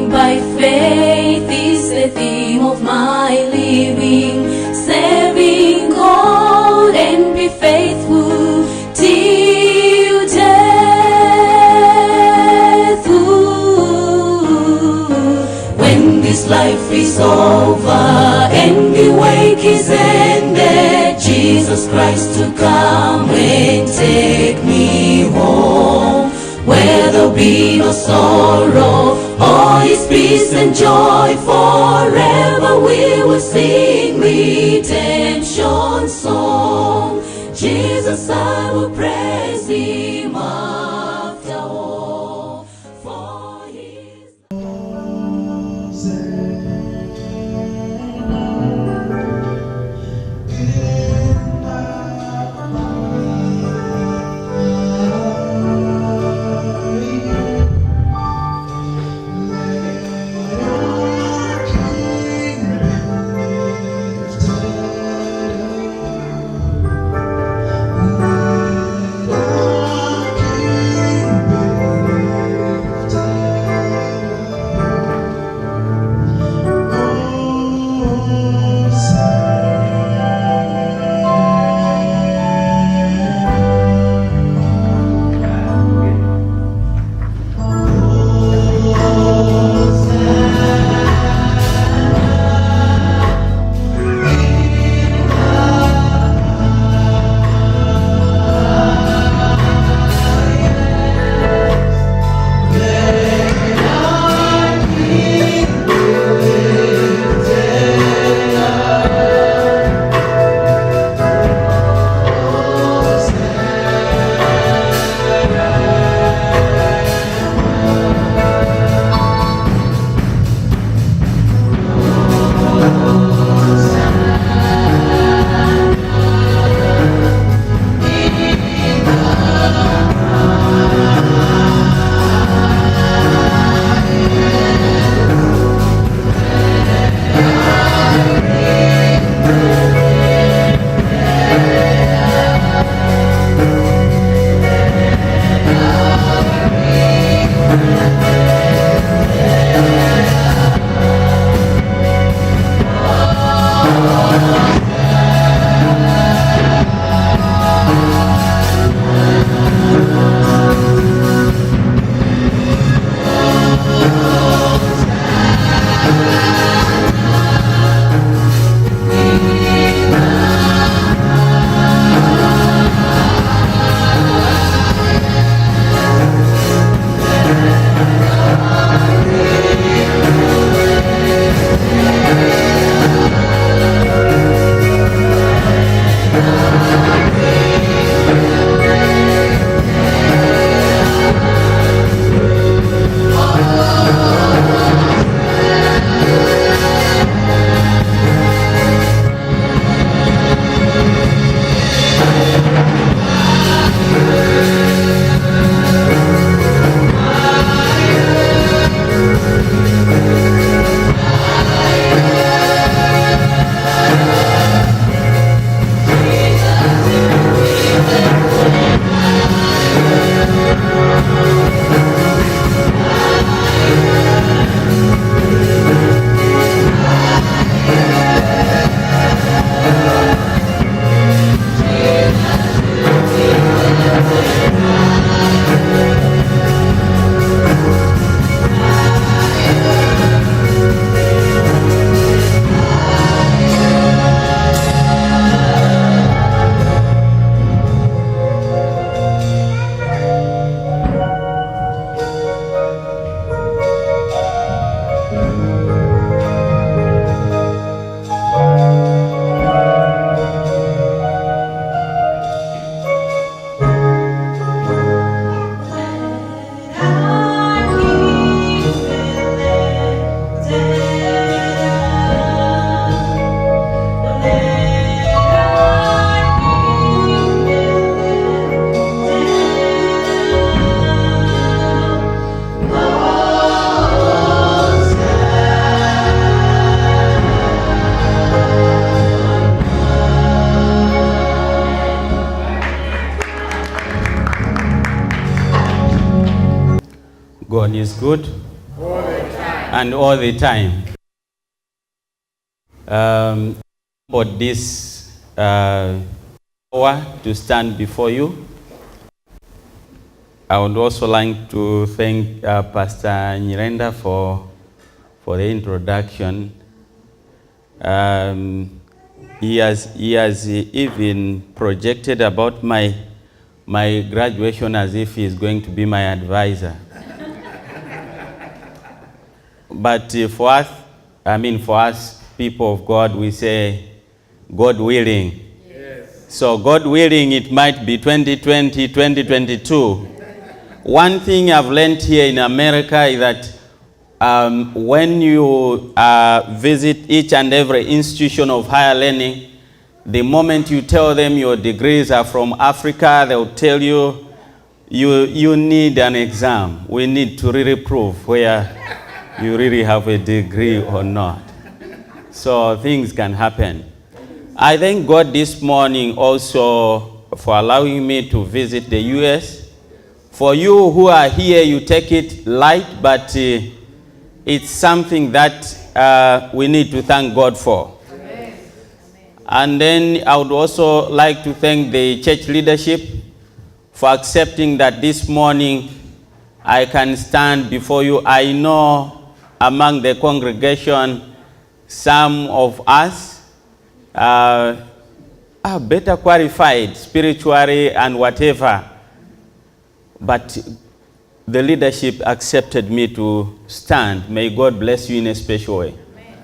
by faith is the theme of my living, serving God and be faithful till death. When this life is over and the wake is ended, Jesus Christ to come and take me home, where there'll be no sorrow, all is peace and joy. Forever we will sing redemption song. Jesus, I will praise him after all, for his God is good all the time. and all the time. About this hour to stand before you, I would also like to thank Pastor Nyirenda for the introduction. He has even projected about my graduation as if he is going to be my advisor. But for us people of God, we say, God willing. Yes. So God willing, it might be 2020, 2022. One thing I've learned here in America is that when you visit each and every institution of higher learning, the moment you tell them your degrees are from Africa, they'll tell you, you need an exam. We need to really prove where you really have a degree or not. So things can happen. I thank God this morning also for allowing me to visit the US. For you who are here, you take it light, but it's something that we need to thank God for. Amen. And then I would also like to thank the church leadership for accepting that this morning I can stand before you. I know among the congregation, some of us are better qualified spiritually and whatever, but the leadership accepted me to stand. May God bless you in a special way. Amen.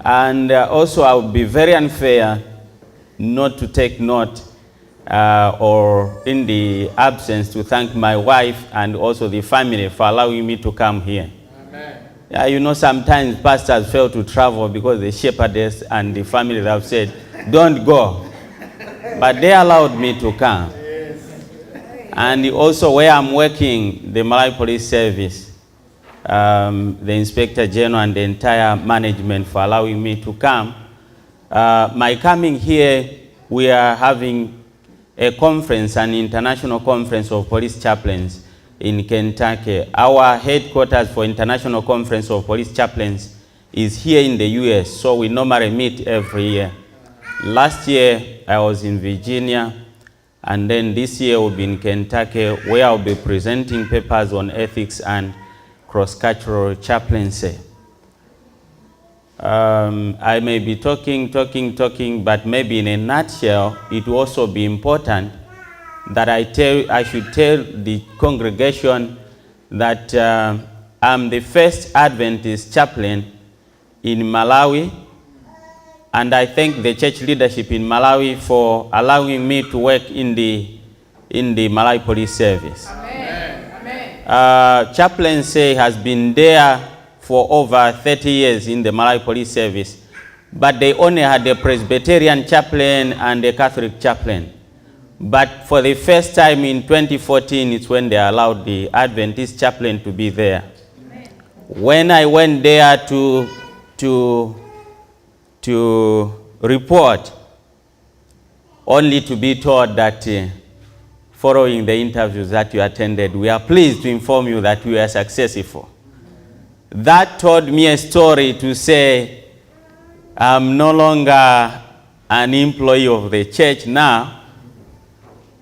And also I would be very unfair not to take note or in the absence to thank my wife and also the family for allowing me to come here. Amen. Yeah, you know, sometimes pastors fail to travel because the shepherdess and the family have said, don't go. But they allowed me to come. And also where I'm working, the Malawi Police Service, the Inspector General and the entire management for allowing me to come. My coming here, we are having a conference, an international conference of police chaplains in Kentucky. Our headquarters for International Conference of Police Chaplains is here in the US, so we normally meet every year. Last year, I was in Virginia, and then this year we'll be in Kentucky, where I'll be presenting papers on ethics and cross-cultural chaplaincy. I may be talking, but maybe in a nutshell, it will also be important that I should tell the congregation that I'm the first Adventist chaplain in Malawi, and I thank the church leadership in Malawi for allowing me to work in the Malawi Police Service. Amen. Chaplaincy has been there for over 30 years in the Malawi Police Service, but they only had a Presbyterian chaplain and a Catholic chaplain. But for the first time in 2014, it's when they allowed the Adventist chaplain to be there. Amen. When I went there to report, only to be told that following the interviews that you attended, we are pleased to inform you that we are successful. That told me a story to say I'm no longer an employee of the church now.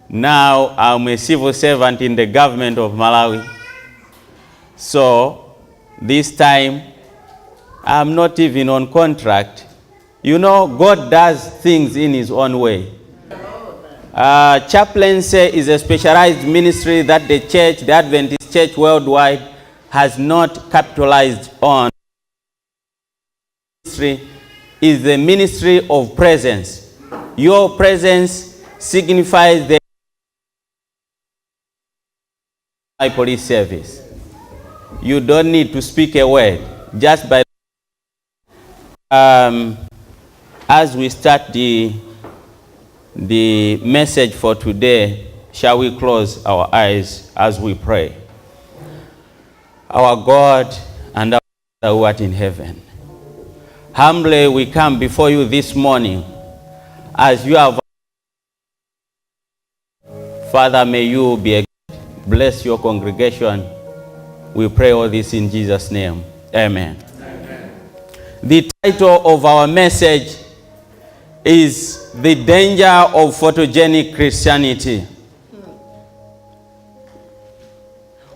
Now I'm a civil servant in the government of Malawi. So this time I'm not even on contract. You know, God does things in his own way. Chaplaincy is a specialized ministry that the church, the Adventist Church worldwide, has not capitalized on. Ministry is the ministry of presence. Your presence signifies the police service. You don't need to speak a word. Just by as we start the message for today, shall we close our eyes as we pray? Our God and our Father who art in heaven, humbly we come before you this morning as you have. Father, may you be bless your congregation. We pray all this in Jesus' name. Amen. The title of our message is The Danger of Photogenic Christianity.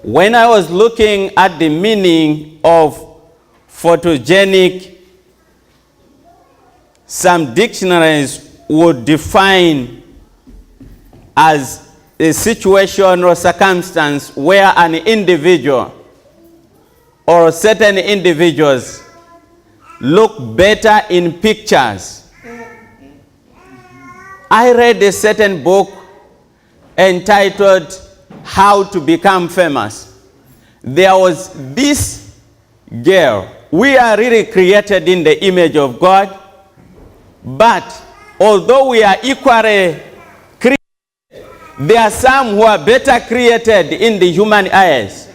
When I was looking at the meaning of photogenic, some dictionaries would define as a situation or circumstance where an individual or certain individuals look better in pictures. I read a certain book entitled How to Become Famous. There was this girl. We are really created in the image of God, but although we are equally created, there are some who are better created in the human eyes.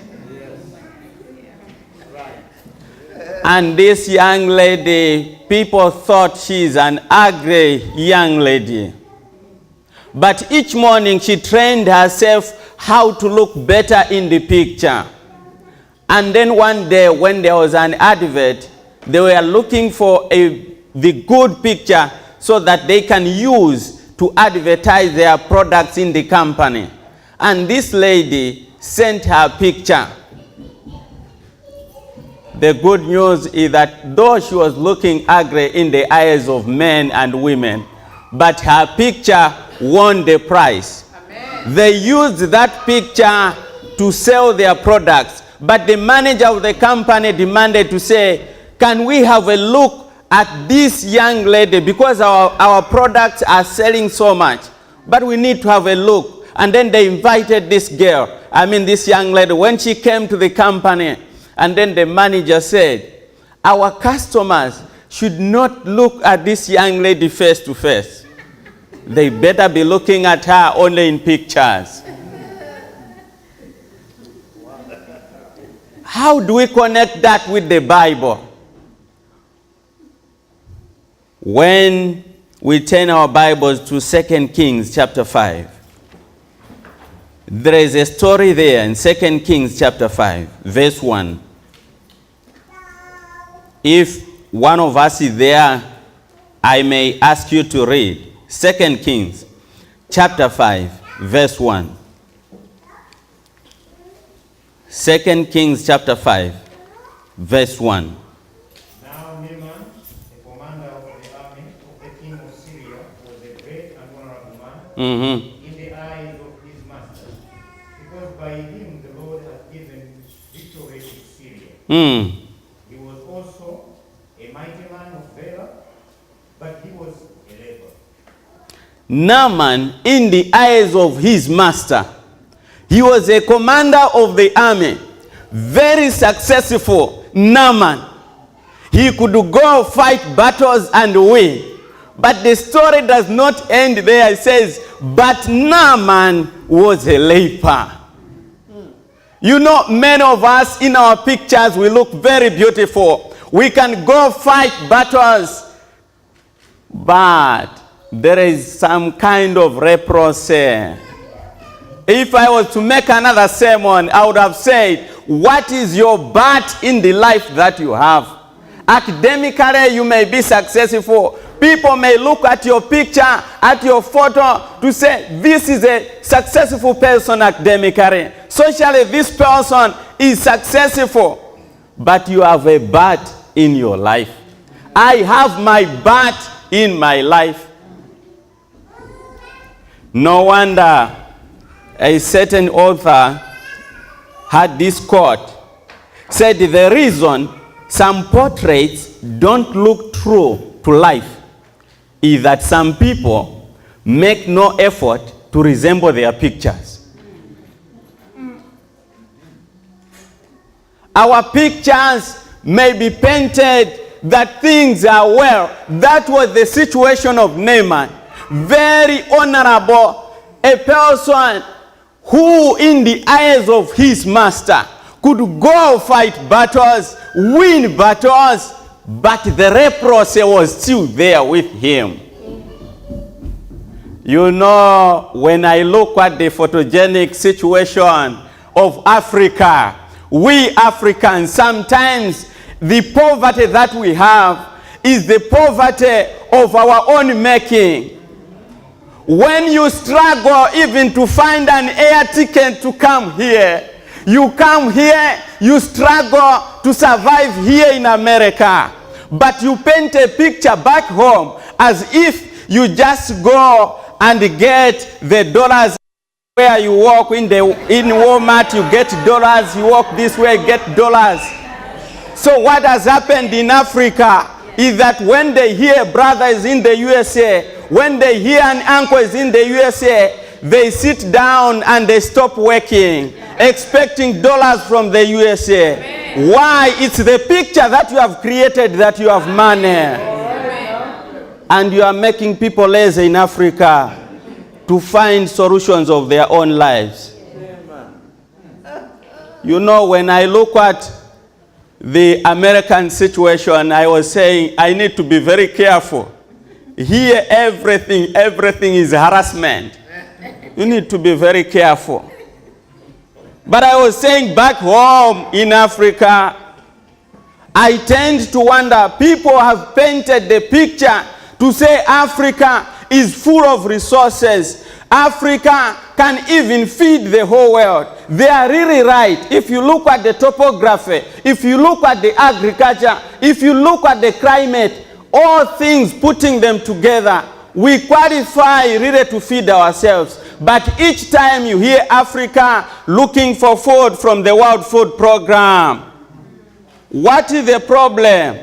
And this young lady, people thought she's an ugly young lady. But each morning she trained herself how to look better in the picture. And then one day when there was an advert, they were looking for the good picture so that they can use to advertise their products in the company. And this lady sent her picture. The good news is that though she was looking ugly in the eyes of men and women, but her picture won the prize. Amen. They used that picture to sell their products, but the manager of the company demanded to say, can we have a look at this young lady, because our products are selling so much, but we need to have a look. And then they invited this young lady, when she came to the company, and then the manager said, our customers should not look at this young lady face to face. They better be looking at her only in pictures. How do we connect that with the Bible? When we turn our Bibles to 2 Kings chapter 5, there is a story there in 2 Kings chapter 5, verse 1. If one of us is there, I may ask you to read 2 Kings chapter 5, verse 1. 2 Kings chapter 5, verse 1. Now Naaman, the commander of the army of the king of Syria, was a great and honorable man in the eyes of his master, because by him the Lord had given victory to Syria. He was also a mighty man of valor, but he was a leper. Naaman, in the eyes of his master, he was a commander of the army, very successful. Naaman, he could go fight battles and win. But the story does not end there. It says, but Naaman was a leper. You know, many of us in our pictures, we look very beautiful. We can go fight battles, but there is some kind of leprosy. If I was to make another sermon, I would have said, what is your but in the life that you have? Academically, you may be successful. People may look at your picture, at your photo, to say, this is a successful person academically. Socially, this person is successful. But you have a but in your life. I have my but in my life. No wonder a certain author had this quote, said the reason some portraits don't look true to life is that some people make no effort to resemble their pictures. Our pictures may be painted that things are well. That was the situation of Naaman. Very honorable, a person who in the eyes of his master could go fight battles, win battles, but the leprosy was still there with him. You know, when I look at the photogenic situation of Africa, we Africans, sometimes the poverty that we have is the poverty of our own making. When you struggle even to find an air ticket to come here, you come here, you struggle to survive here in America. But you paint a picture back home as if you just go and get the dollars where you walk in Walmart, you get dollars, you walk this way, get dollars. So what has happened in Africa is that when they hear brother is in the USA, when they hear an uncle is in the USA, they sit down and they stop working, expecting dollars from the USA. Amen. Why? It's the picture that you have created that you have money. Amen. And you are making people lazy in Africa to find solutions of their own lives. You know, when I look at the American situation, I was saying I need to be very careful. Here, everything is harassment. You need to be very careful. But I was saying back home in Africa, I tend to wonder, people have painted the picture to say Africa is full of resources. Africa can even feed the whole world. They are really right. If you look at the topography, if you look at the agriculture, if you look at the climate, all things putting them together, we qualify really to feed ourselves. But each time you hear Africa looking for food from the World Food Program, what is the problem?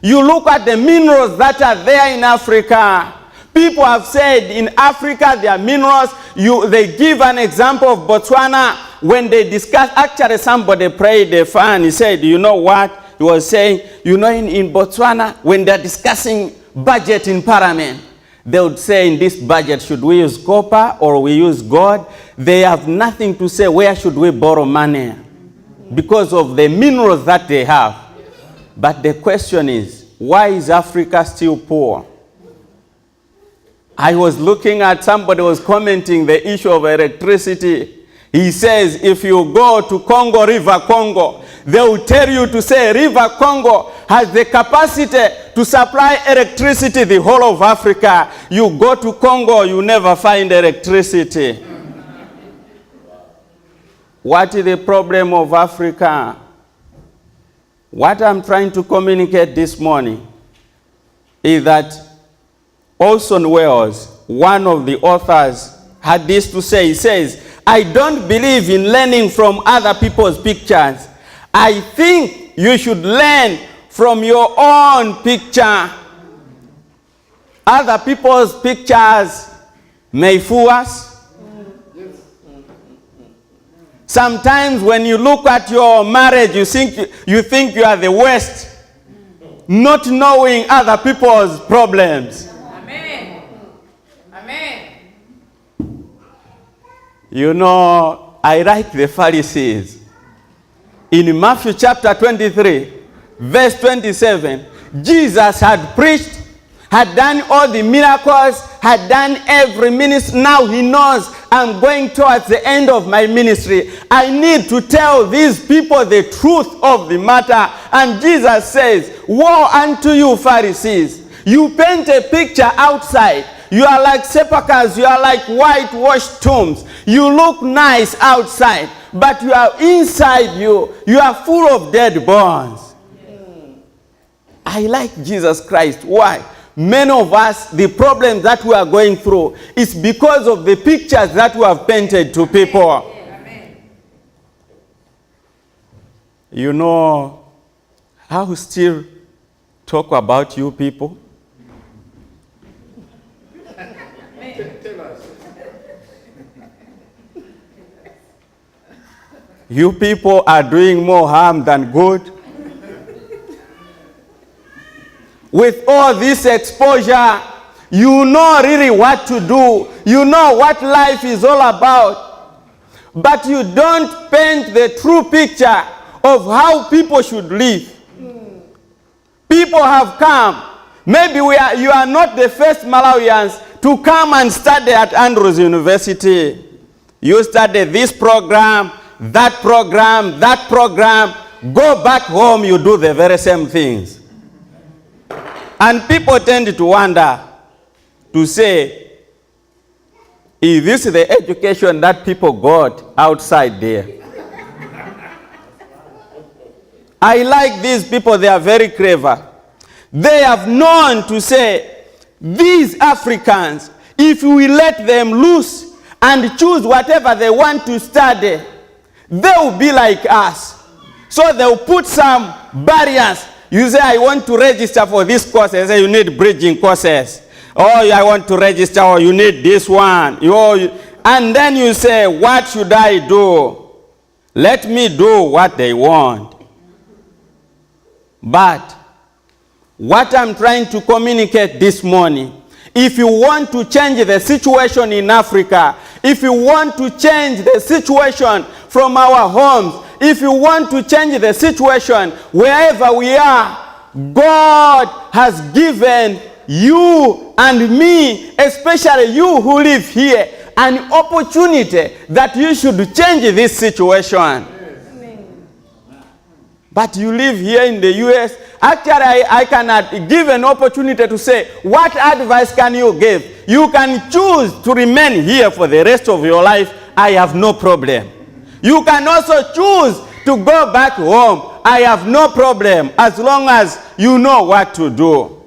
You look at the minerals that are there in Africa. People have said in Africa there are minerals. They give an example of Botswana when they discuss. Actually, somebody prayed a fan. He said, you know what? He was saying, you know, in Botswana, when they're discussing budget in Parliament, they would say in this budget, should we use copper or we use gold? They have nothing to say, where should we borrow money? Because of the minerals that they have. But the question is, why is Africa still poor? I was looking at somebody was commenting the issue of electricity. He says, if you go to Congo, River Congo, they will tell you to say River Congo has the capacity to supply electricity the whole of Africa. You go to Congo, you never find electricity. What is the problem of Africa? What I'm trying to communicate this morning is that Orson Welles, one of the authors, had this to say. He says, I don't believe in learning from other people's pictures. I think you should learn from your own picture. Other people's pictures may fool us. Sometimes when you look at your marriage, you think you are the worst, not knowing other people's problems. Amen. Amen. You know, I like the Pharisees. In Matthew chapter 23, verse 27, Jesus had preached, had done all the miracles, had done every ministry. Now he knows I'm going towards the end of my ministry. I need to tell these people the truth of the matter. And Jesus says, woe unto you, Pharisees. You paint a picture outside. You are like sepulchres. You are like whitewashed tombs. You look nice outside, but you are inside you are full of dead bones. I like Jesus Christ. Why? Many of us, the problems that we are going through is because of the pictures that we have painted to people. Amen. You know, I will still talk about you people. You people are doing more harm than good. With all this exposure, you know really what to do. You know what life is all about. But you don't paint the true picture of how people should live. People have come. Maybe you are not the first Malawians to come and study at Andrews University. You study this program, that program, that program. go back home, you do the very same things. And people tend to wonder, to say, is this the education that people got outside there? I like these people, they are very clever. They have known to say, these Africans, if we let them loose and choose whatever they want to study, they will be like us. So they will put some barriers. You say, I want to register for this course. They say, you need bridging courses. Oh, I want to register, or you need this one. And then you say, what should I do? Let me do what they want. But what I'm trying to communicate this morning, if you want to change the situation in Africa, if you want to change the situation from our homes, if you want to change the situation wherever we are, God has given you and me, especially you who live here, an opportunity that you should change this situation. Amen. But you live here in the US. Actually, I cannot give an opportunity to say, what advice can you give? You can choose to remain here for the rest of your life. I have no problem. You can also choose to go back home. I have no problem, as long as you know what to do.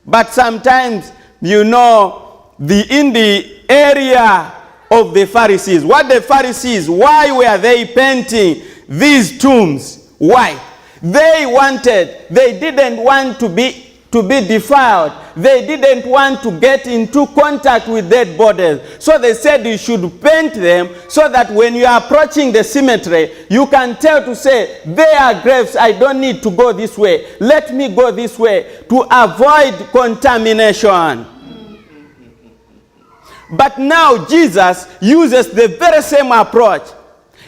But sometimes, you know, in the area of the Pharisees, what the Pharisees, why were they painting these tombs? Why? They didn't want to be defiled. They didn't want to get into contact with dead bodies. So they said you should paint them so that when you are approaching the cemetery, you can tell to say, they are graves, I don't need to go this way. Let me go this way, to avoid contamination. But now Jesus uses the very same approach.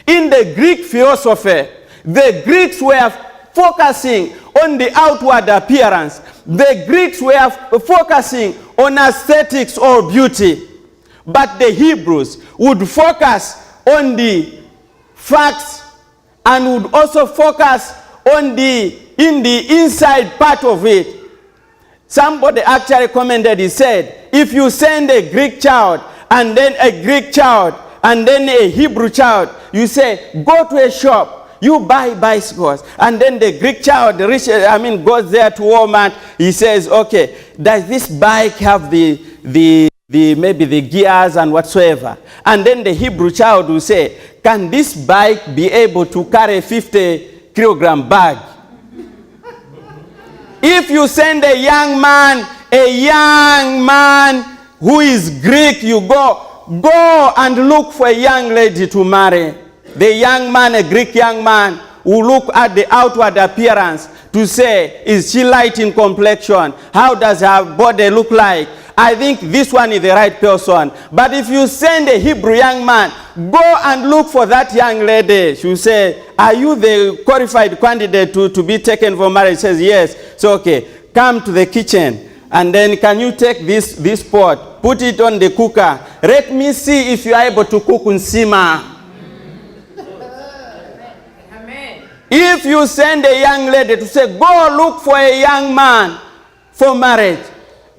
In the Greek philosophy, the Greeks were focusing on the outward appearance. The Greeks were focusing on aesthetics or beauty. But the Hebrews would focus on the facts and would also focus on in the inside part of it. Somebody actually commented, he said, if you send a Greek child and then a Greek child and then a Hebrew child, you say, go to a shop, you buy bicycles. And then the Greek child, goes there to Walmart. He says, okay, does this bike have maybe the gears and whatsoever? And then the Hebrew child will say, can this bike be able to carry a 50-kilogram bag? If you send a young man who is Greek, you go and look for a young lady to marry. The young man, a Greek young man, will look at the outward appearance to say, is she light in complexion? How does her body look like? I think this one is the right person. But if you send a Hebrew young man, go and look for that young lady. She will say, are you the qualified candidate to be taken for marriage? She says, yes. So, okay, come to the kitchen. And then can you take this pot, put it on the cooker. Let me see if you are able to cook unsima. If you send a young lady to say, go look for a young man for marriage,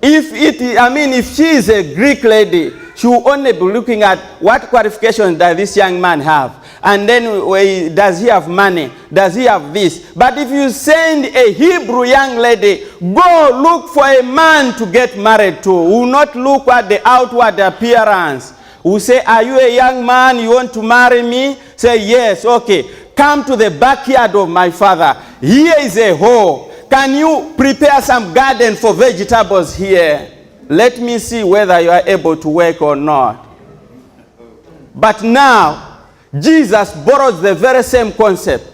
if she is a Greek lady, she will only be looking at what qualifications does this young man have. And then, does he have money? Does he have this? But if you send a Hebrew young lady, go look for a man to get married to. Will not look at the outward appearance. Will say, are you a young man? You want to marry me? Say, yes, okay. Come to the backyard of my father. Here is a hole. Can you prepare some garden for vegetables here? Let me see whether you are able to work or not. But now, Jesus borrows the very same concept.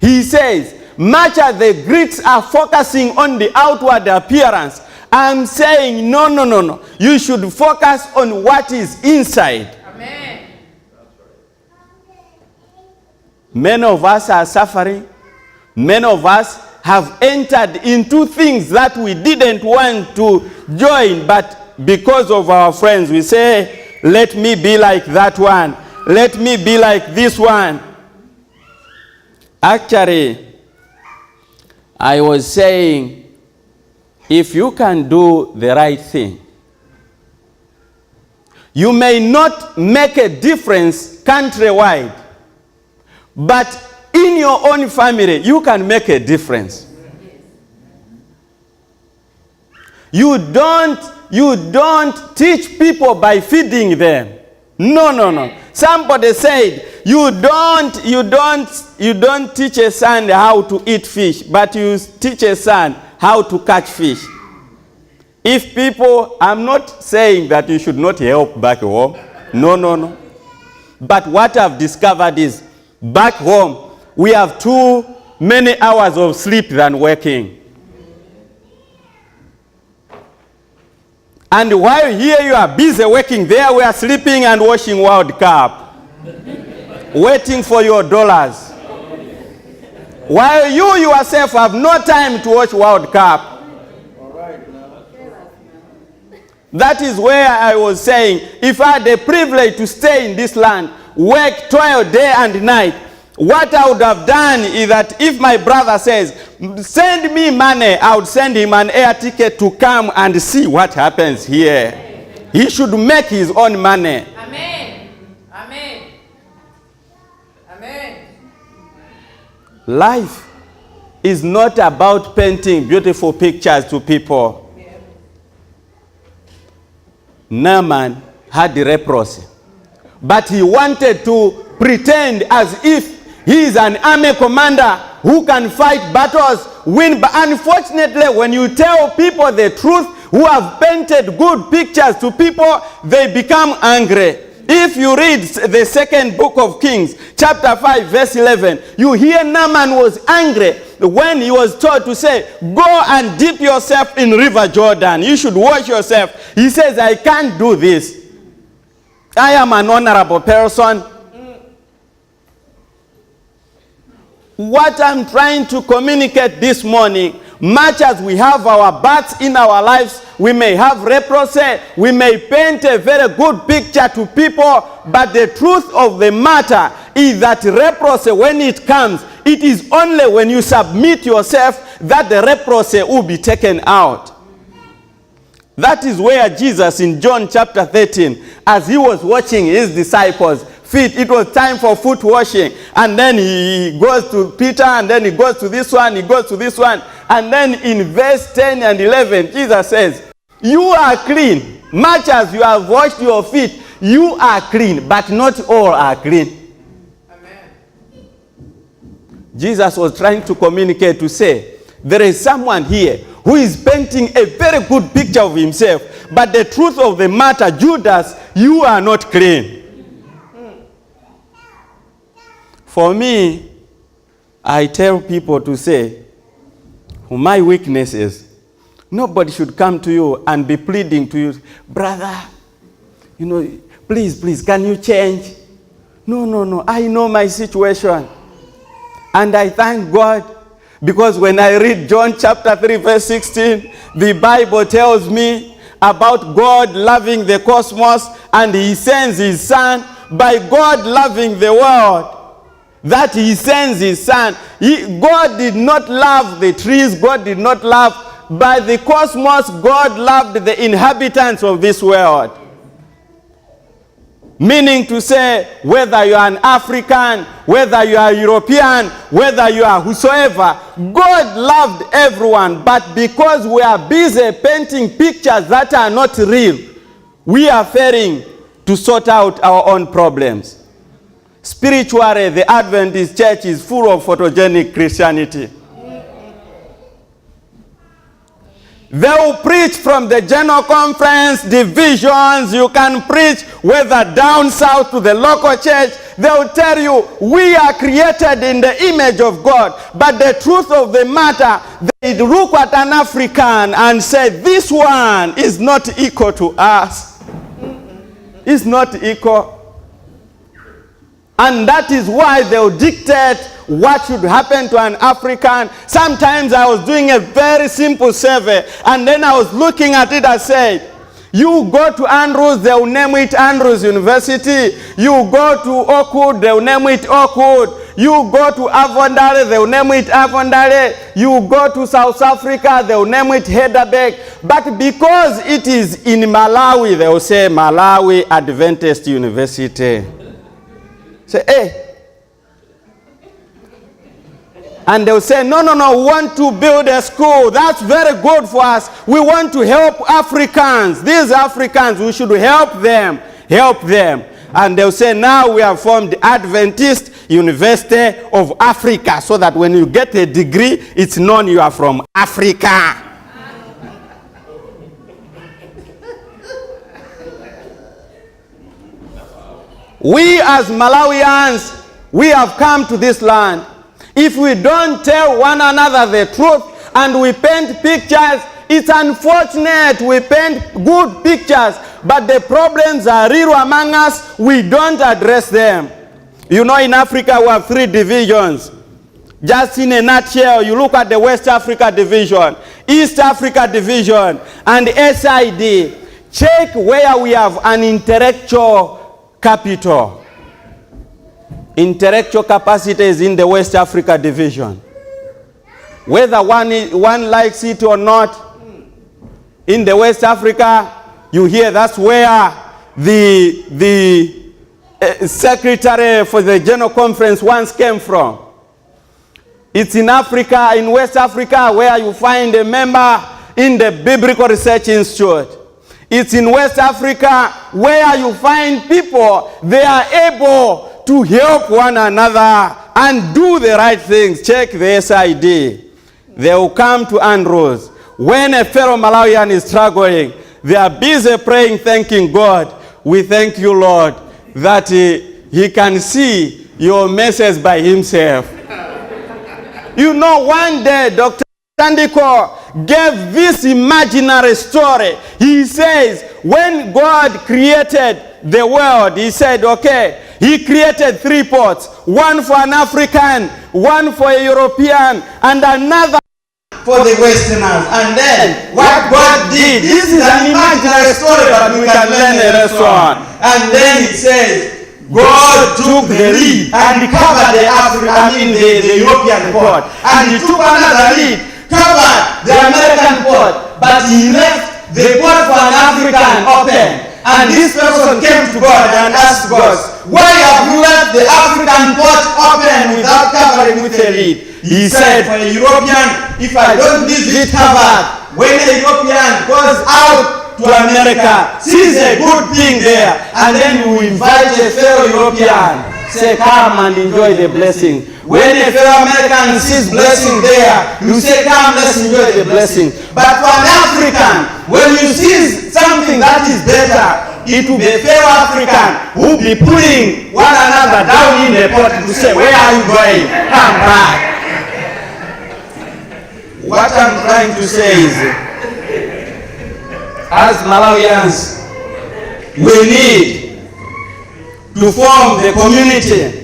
He says, much as the Greeks are focusing on the outward appearance, I'm saying, no. You should focus on what is inside. Amen. Many of us are suffering. Many of us have entered into things that we didn't want to join, but because of our friends, we say, let me be like that one. Let me be like this one. Actually, I was saying, if you can do the right thing, you may not make a difference countrywide, but in your own family, you can make a difference. You don't teach people by feeding them. No. Somebody said, you don't teach a son how to eat fish, but you teach a son how to catch fish. If people, I'm not saying that you should not help back home. No. But what I've discovered is, back home, we have too many hours of sleep than working. And while here you are busy working, there we are sleeping and watching World Cup, waiting for your dollars. While you yourself have no time to watch World Cup. That is where I was saying, if I had the privilege to stay in this land, work 12 day and night, what I would have done is that if my brother says, send me money, I would send him an air ticket to come and see what happens here. Amen. He should make his own money. Amen. Amen. Amen. Life is not about painting beautiful pictures to people. Naaman had leprosy, but he wanted to pretend as if he is an army commander who can fight battles, win. But unfortunately, when you tell people the truth, who have painted good pictures to people, they become angry. If you read the second book of Kings, chapter 5, verse 11, you hear Naaman was angry when he was told to say, go and dip yourself in River Jordan. You should wash yourself. He says, I can't do this. I am an honorable person. What I'm trying to communicate this morning, much as we have our bats in our lives, we may have leprosy, we may paint a very good picture to people, but the truth of the matter is that leprosy, when it comes, it is only when you submit yourself that the leprosy will be taken out. That is where Jesus in John chapter 13, as he was watching his disciples feet, it was time for foot washing, and then he goes to Peter, and then he goes to this one, he goes to this one, and then in verse 10 and 11, Jesus says, you are clean, much as you have washed your feet, you are clean, but not all are clean. Amen. Jesus was trying to communicate to say, there is someone here who is painting a very good picture of himself, but the truth of the matter, Judas, you are not clean. For me, I tell people to say, my weaknesses, nobody should come to you and be pleading to you, brother, please, can you change? No, I know my situation. And I thank God, because when I read John chapter 3, verse 16, the Bible tells me about God loving the cosmos, and he sends his son. By God loving the world, that he sends his son. God did not love the trees, God did not love, by the cosmos, God loved the inhabitants of this world. Meaning to say, whether you are an African, whether you are European, whether you are whosoever, God loved everyone. But because we are busy painting pictures that are not real, we are failing to sort out our own problems. Spiritually, the Adventist church is full of photogenic Christianity. They will preach from the general conference, divisions. You can preach whether down south to the local church. They will tell you, we are created in the image of God. But the truth of the matter, they look at an African and say, this one is not equal to us. It's not equal. And that is why they will dictate what should happen to an African. Sometimes I was doing a very simple survey, and then I was looking at it, I said, you go to Andrews, they will name it Andrews University. You go to Oakwood, they will name it Oakwood. You go to Avondale, they will name it Avondale. You go to South Africa, they will name it Heidelberg. But because it is in Malawi, they will say Malawi Adventist University. Say, hey. And they'll say, no, we want to build a school. That's very good for us. We want to help Africans. These Africans, we should help them. And they'll say, now we have formed the Adventist University of Africa, so that when you get a degree, it's known you are from Africa. We as Malawians, we have come to this land. If we don't tell one another the truth and we paint pictures, it's unfortunate. We paint good pictures, but the problems are real among us. We don't address them. You know, in Africa, we have 3 divisions. Just in a nutshell, you look at the West Africa division, East Africa division, and SID. Check where we have an intellectual capital. Intellectual capacity is in the West Africa division. Whether one likes it or not, in the West Africa, you hear that's where the secretary for the General Conference once came from. It's in Africa, in West Africa, where you find a member in the Biblical Research Institute. It's in West Africa where you find people, they are able to help one another and do the right things. Check the SID. They will come to Andrews. When a fellow Malawian is struggling, they are busy praying, thanking God. We thank you, Lord, that he can see your message by himself. You know, one day, Dr. Tandiko gave this imaginary story. He says, when God created the world, he said, okay, he created 3 pots, one for an African, one for a European, and another for the Westerners. And then what God did, this is an imaginary story, but we can learn a lesson. And then it says, God took the lead and covered the European pot. And he took another lead, covered the American pot, but he left the pot for an African open. And this person came to God and asked God, why have you left the African pot open without covering with a lid? He said, for a European, if I don't leave it covered, when a European goes out to America, sees a good thing there, and then you invite a fellow European, say, come and enjoy the blessing. When a fellow American sees blessing there, you say, come, let's enjoy the blessing. But for an African, when you see something that is better, it will be a fellow African who will be pulling one another down in the pot to say, where are you going? Come back. What I'm trying to say is, as Malawians, we need to form the community.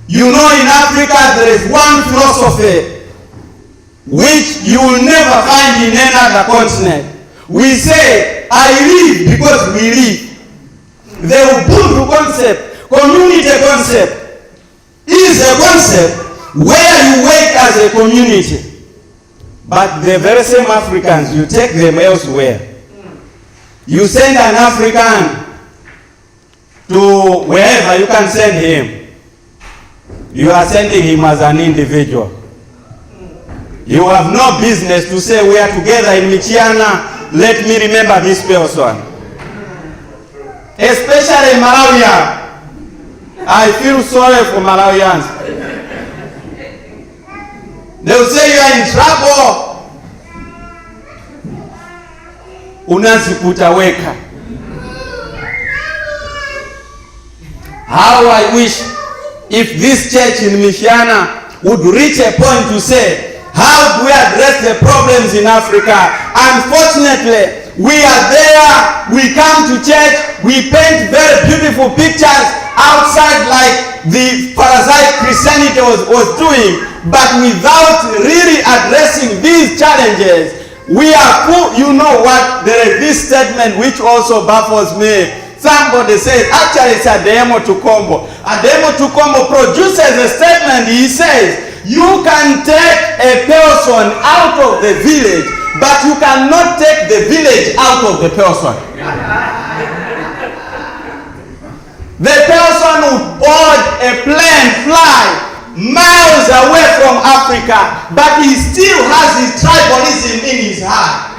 You know, in Africa there is one philosophy which you will never find in any other continent. We say, I live because we live. The Ubuntu concept, community concept, is a concept where you work as a community. But the very same Africans, you take them elsewhere. You send an African to wherever you can send him. You are sending him as an individual. You have no business to say we are together in Michiana, let me remember this person. Especially Malawian. I feel sorry for Malawians. They will say you are in trouble. Unazikuta weka. How I wish if this church in Michiana would reach a point to say, how do we address the problems in Africa? Unfortunately, we are there, we come to church, we paint very beautiful pictures outside like the Pharisaic Christianity was doing, but without really addressing these challenges. We are poor. You know what? There is this statement which also baffles me Somebody says, actually it's Ademo Tukombo. Ademo Tukombo produces a statement. He says, you can take a person out of the village, but you cannot take the village out of the person. The person who board a plane, fly miles away from Africa, but he still has his tribalism in his heart.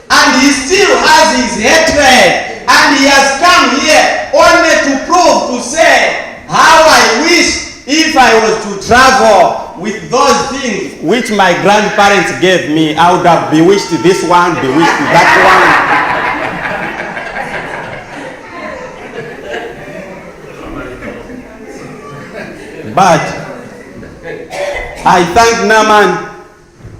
And he still has his hatred. And he has come here only to prove, to say, how I wish if I was to travel with those things which my grandparents gave me. I would have bewitched this one, bewitched that one. But I thank Naaman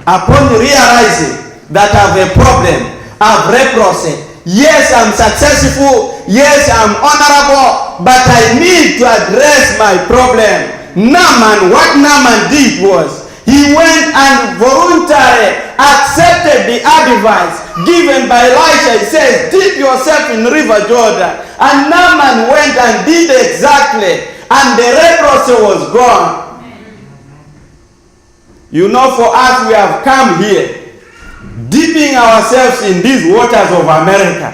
upon realizing that I have a problem, I have leprosy. Yes, I'm successful. Yes, I'm honorable, but I need to address my problem. Naaman, what Naaman did was, he went and voluntarily accepted the advice given by Elisha. He says, dip yourself in River Jordan. And Naaman went and did exactly, and the leprosy was gone. You know, for us, we have come here, dipping ourselves in these waters of America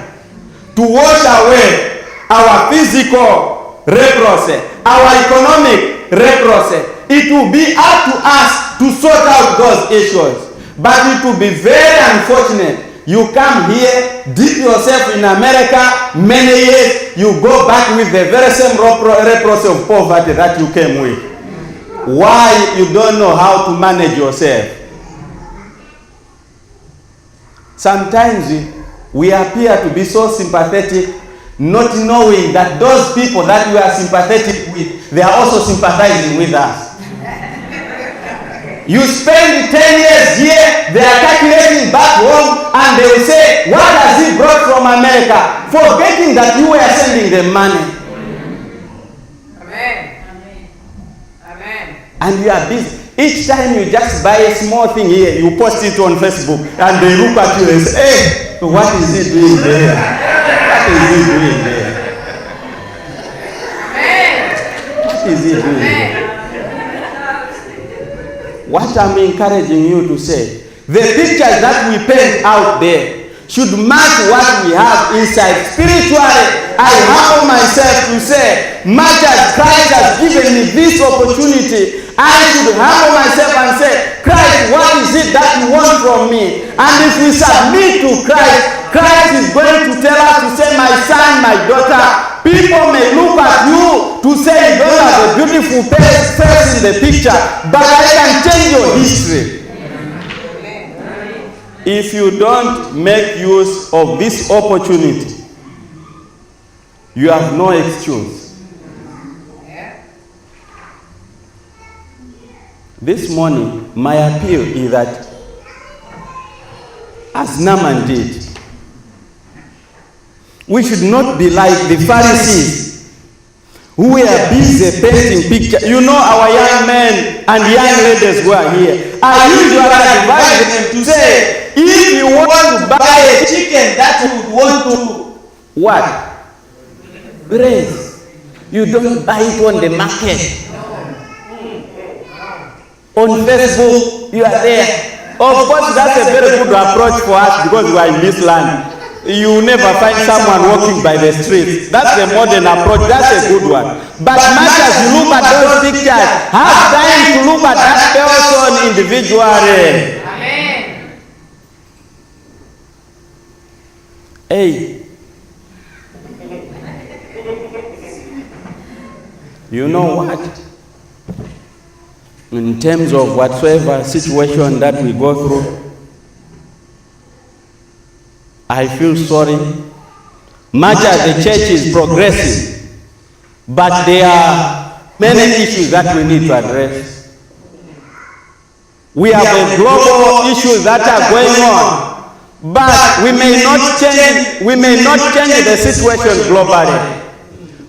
to wash away our physical leprosy, our economic leprosy. It will be up to us to sort out those issues. But it will be very unfortunate. You come here, dip yourself in America, many years, you go back with the very same leprosy of poverty that you came with. Why? You don't know how to manage yourself. Sometimes we appear to be so sympathetic, not knowing that those people that we are sympathetic with, they are also sympathizing with us. You spend 10 years here, they are calculating back home, and they will say, what has he brought from America? Forgetting that you were sending them money. Amen. Amen. And you are busy. Each time you just buy a small thing here, you post it on Facebook, and they look at you and say, hey, what is he doing there? What is he doing there? What is he doing there? What I'm encouraging you to say, the pictures that we paint out there should match what we have inside. Spiritually, I humble myself to say, much as Christ has given me this opportunity, I should humble myself and say, Christ, what is it that you want from me? And if we submit to Christ, Christ is going to tell us to say, my son, my daughter, people may look at you to say you don't have a beautiful face in the picture, but I can change your history. If you don't make use of this opportunity, you have no excuse. This morning, my appeal is that, as Naaman did, we should not be like the Pharisees who were busy painting pictures. You know, our young men and young ladies who are here, I usually advise them to say, if you want to buy a chicken that you want to what? Raise. You don't buy it on the market. On Facebook, you are there. Of course, that's a very good approach for us because we are in this land. You will never find someone walking by the streets. That's the modern approach. That's a good one. But much as you look at those pictures, have time to look at that person individually. Amen. Hey. You know what? In terms of whatsoever situation that we go through, I feel sorry. Much as the church is progressing, but there are many issues that we need to address. We have a global issues that are going on, but we may not change the situation globally.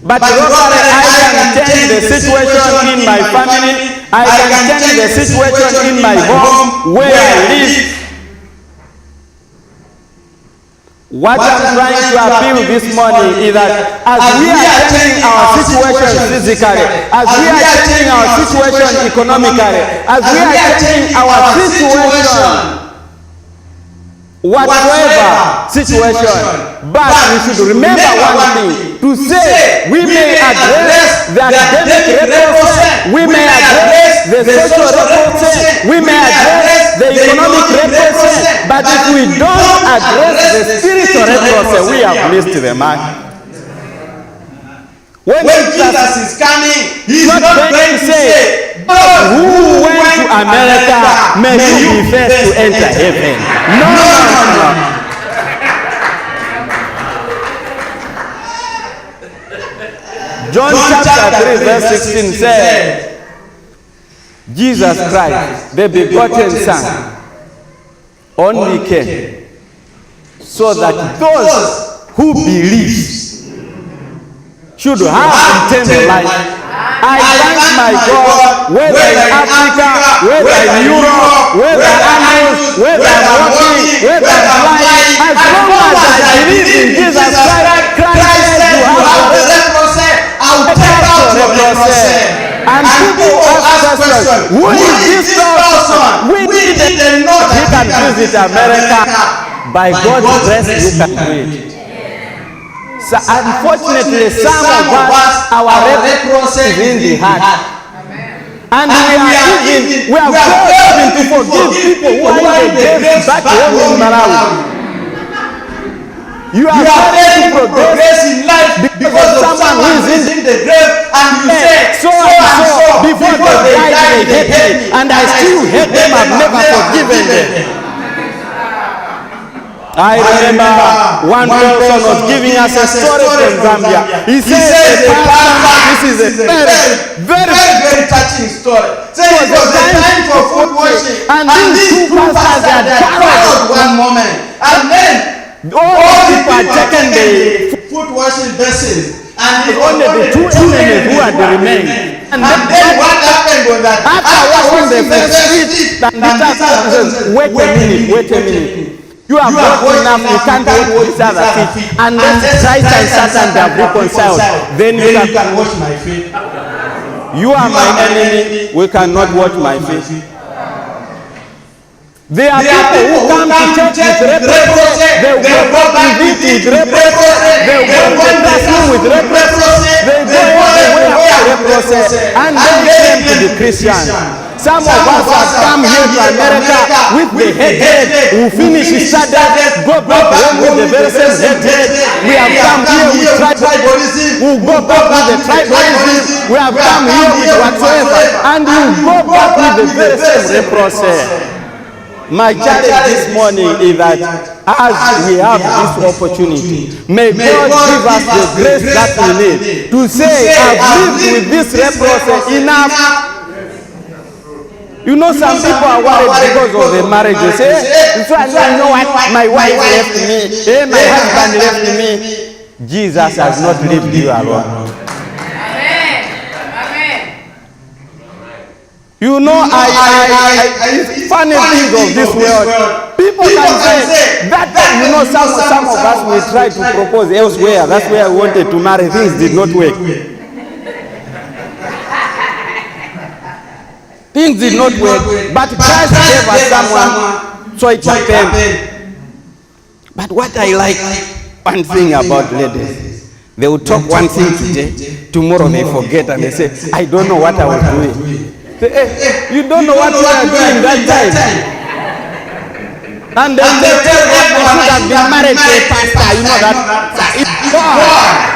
But locally, I can change the situation in my family. I can change the situation in my home where I live. What I'm trying to appeal this morning is that as we are changing our situation physically, as we are changing our situation economically, as we are changing our situation whatsoever situation, but we should remember one thing, to say we may address the academic reproach, we may address the social reproach, we may address the economic reproach, but if we don't address the spiritual reproach, we have missed the mark. When Jesus is coming, he's not going to say, who went to America, may you be first to enter heaven. No. John chapter 3 verse 16 says, Jesus Christ, the begotten Son, only came so that those who believe should have eternal life. I thank my God, whether in Africa, whether in Europe, whether I'm out, whether I'm walking, whether I'm flying, as long as I believe in Jesus Christ, Christ said you have the leprosy, I'll take out your leprosy. And people ask questions, who is this person? We didn't know that he can visit America. By God's grace, you can do it. So unfortunately, some of us, our leprosy is in the heart. And we are failed to forgive people who are in the grave back home in Malawi. You are failing to progress in life because of someone who is in the grave, and you say, so and so, before they died, they hate me, and I still hate them, I've never forgiven them. I remember one person was giving us a story from Zambia. He said, this is a very touching story. So it was a time for food washing, and these two pastors had quarreled one moment, and then all people had taken the food washing basins, and only the two enemies who had remained. And then what happened was that after washing the first feet, the pastor said, wait a minute. You have washed enough, you can't wash each other's feet. Unless Christ and Satan have reconciled, then you can wash my feet. You are my enemy, we cannot wash my feet. There are people who come to church with reproach, they walk with it with reproach, they walk the classroom with reproach, they go everywhere with reproach, and then came to the Christians. Some of us have come here to America with the head. We finish studies, go back home with the very same head. We have come here with tribalism. We go back with the tribalism. We have come here with whatsoever, and we go back with the very same reproach. My challenge this morning is that as we have this opportunity, may God give us the grace that we need to say, I've lived with this reproach enough. You know, some people are worried because of the marriage. You say, so I don't know what my wife left me, my husband left me. Jesus has not left you alone. Amen. Amen. You know, it's funny things of this world. People can say that, you know, some of us will try to propose elsewhere. That's where we wanted to marry. Things did not work. Things did not work, but Christ gave us someone, so it happened. But what I like, one thing about ladies, they will talk one thing today, tomorrow they forget and they say, I don't know what I was doing. Say, hey, you don't know what you are doing that time. And then they tell me I should have been married to a pastor, you know that. It's God.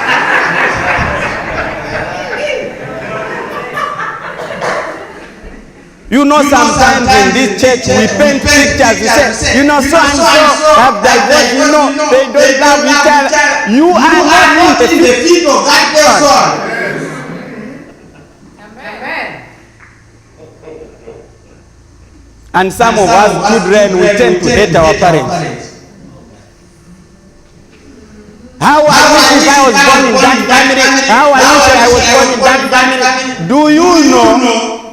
You know, sometimes in this church we paint pictures. We say, you know, so and so have divorced. You know, they don't love each other. You are not in the feet of that person. Amen. And some of us children, we tend to hate our parents. How I wish I was born in that family. How I wish I was born in that family. Do you know?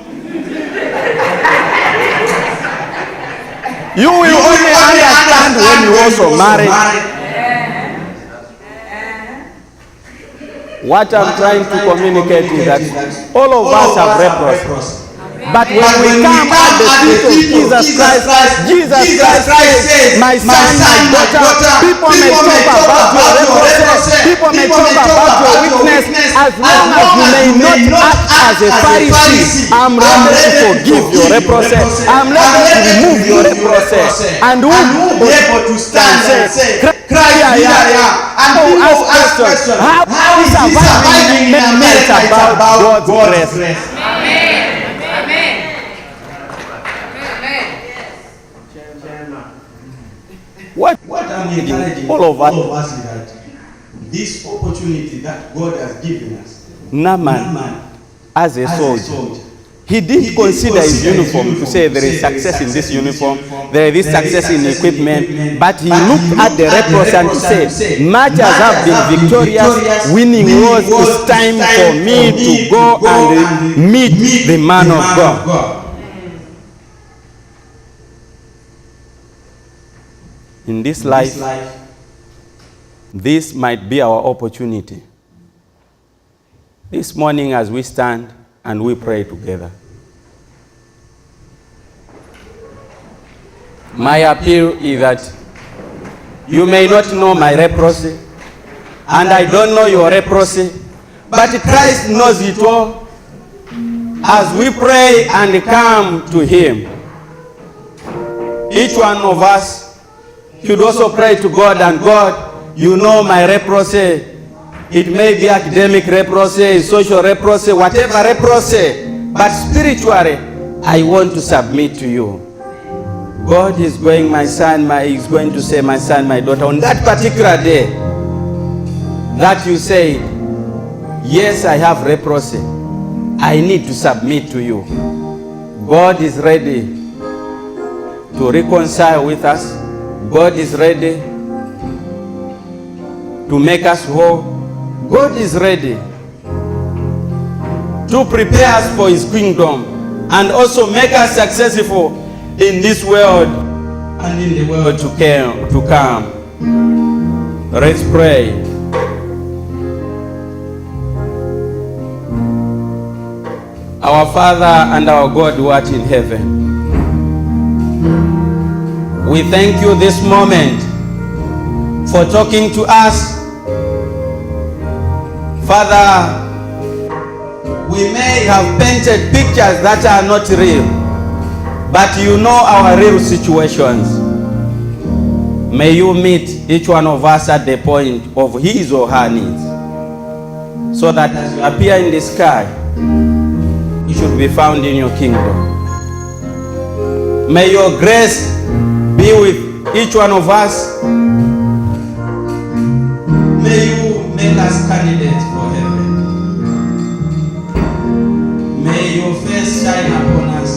You will only understand when you also marry. What I'm trying to communicate is that all of us have leprosy. But when we come at the feet of Jesus Christ says, my son, my daughter, people may talk about your leprosy, people may talk about your weakness, as long as you may not act as a Pharisee. I'm ready to forgive your leprosy. I'm ready to remove your leprosy. And who will be able to stand and say, cry, and who ask questions, how is surviving meant about God's grace? What I'm encouraging all of us is that this opportunity that God has given us, Naaman, as a soldier, he didn't consider his uniform to say there is success in this uniform, there is success in equipment, but he looked at the leprosy and said, much as I've been victorious, winning wars, it's time for me to go and meet the man of God. In this life, this might be our opportunity. This morning as we stand and we pray together, my appeal is that you may not know my leprosy, and I don't know your leprosy, but Christ knows it all. As we pray and come to Him, each one of us should also pray to God, and God, you know my leprosy. It may be academic leprosy, social leprosy, whatever leprosy, but spiritually, I want to submit to you. God is going, my son, is going to say, my son, my daughter, on that particular day that you say, yes, I have leprosy, I need to submit to you. God is ready to reconcile with us. God is ready to make us whole. God is ready to prepare us for His kingdom and also make us successful in this world and in the world to come. Let's pray. Our Father and our God who art in heaven, we thank you this moment for talking to us. Father, we may have painted pictures that are not real, but you know our real situations. May you meet each one of us at the point of his or her needs, so that as you appear in the sky, you should be found in your kingdom. May your grace be with each one of us. May you make us candidates for heaven. May your face shine upon us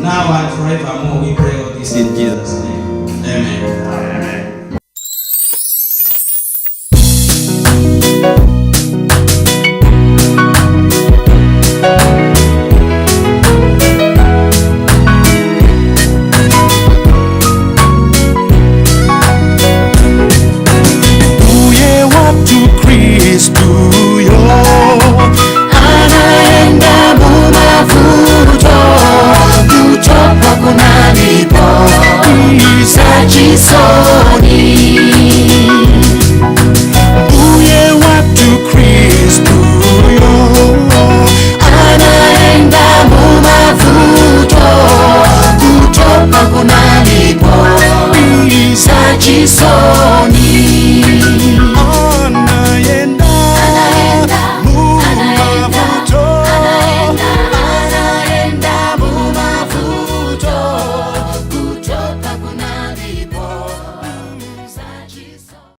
now and forevermore. We pray all this in Jesus' name. Amen. Amen.